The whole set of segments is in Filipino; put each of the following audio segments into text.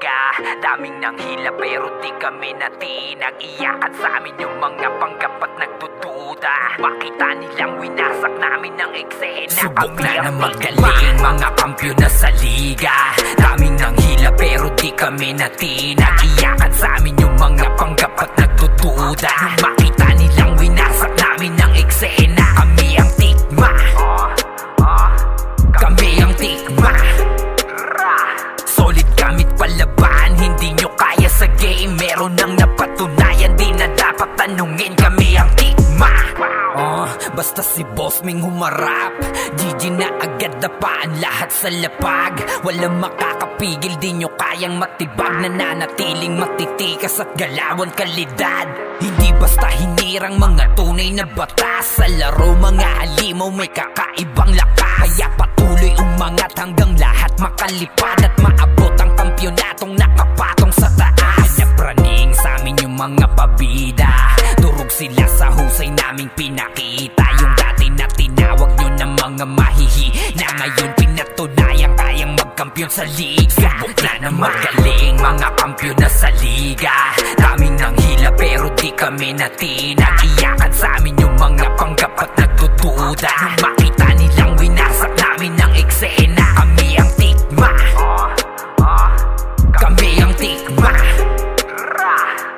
liga. Daming nanghila pero di kami natinag. Iyakan sa amin yung mga panggap at nagdududa. Makita nilang winasak namin ng eksena. Subok na magaling, mga kampiyon na sa liga. Daming nanghila pero di kami natinag. Iyakan sa amin yung mga panggap at nagdududa. Makita nilang winasak namin ng eksena. Kami ang tikma, kami ang tikma. Solid gamit palaban, hindi nyo kaya sa game. Meron nang napatunayan, di na dapat tanungin. Kami ang tikma. Basta si Boss Ming humarap, GG na agad, dapaan lahat sa lapag. Walang makakapigil, di nyo kayang matibag. Nananatiling matitikas at galawan kalidad. Hindi basta hinirang mga tunay na batas. Sa laro mga halimaw may kakaibang lakas. Kaya patuloy umangat hanggang lahat makalipad at maabot ang kampyonatong nakapatong sa taas. Napraning sa amin yung mga pabida, durog sila sa husay naming pinakita. Yung dati na tinawag nyo na mga mahihi, na ngayon pinatunayan kayang magkampiyon sa liga. Subok na magaling, mga kampiyon na sa liga. Daming nanghila pero di kami natinag. Iyakan sa amin yung mga panggap at nagdududa. Nung makita nilang winasak namin ng eksena. Kami ang tikma, kami ang tikma.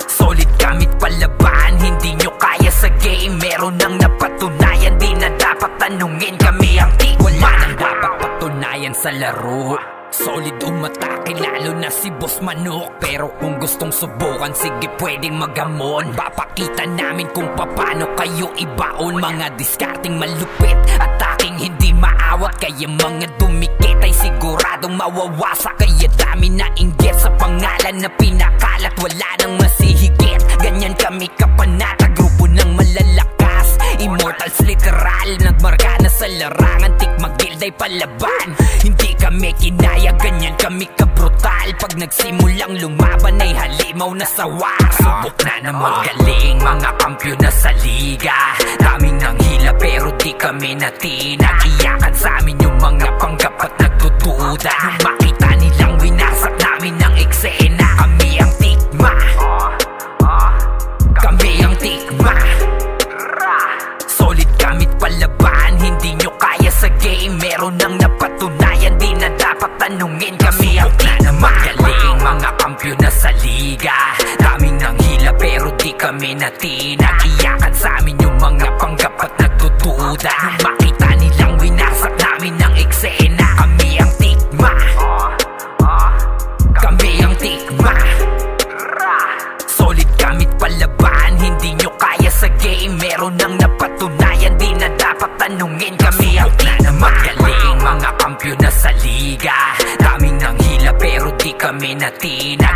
Solid gamit palaban, hindi nyo kaya sa game. Meron nang napatunayan, di na dapat tanungin. Kami ang tikma. Wala nang dapat patunayan sa laro. Solid umatake, lalo na si Boss Manok. Pero kung gustong subukan, sige pwedeng magamon. Papakita namin kung paano kayo ibaon. Mga diskarting malupit at aking hindi maawat. Kaya mga dumikit ay siguradong mawawasak. Kaya dami na inggit sa pangalan na pinakalat. Wala nang masihigit, ganyan kami kapanata. Grupo ng malalakas, immortals literal. Nagmarka na sa larangan, tikmagilday palaban. Hindi kami kinaya, ganyan kami kabrutal. Pag nagsimulang lumaban ay halimaw na sawa. Subok na magaling, mga kampiyon na sa liga. Daming nanghila pero di kami natinag. Iyakan sa amin yung mga panggap at nagdududa. Nung makita nilang winasak namin ng eksena. Kami ang tikma, kami ang tikma. Solid gamit palaban, hindi nyo kaya sa game. Meron nang napatunayan, di na dapat tanungin. Kami ang tikma, magaling, mga kampiyon na sa liga. Daming nanghila pero di kami natinag. Iyakan sa amin yung mga panggap at nagdududa. Nung makita nilang winasak namin ng eksena. Kami ang tikma, kami ang tikma. Solid gamit palaban, hindi nyo kaya sa game. Meron nang napatunayan, di na dapat tanungin. Kami ang tikma, magaling, mga kampiyon na sa liga. Daming nanghila pero di kami natinag.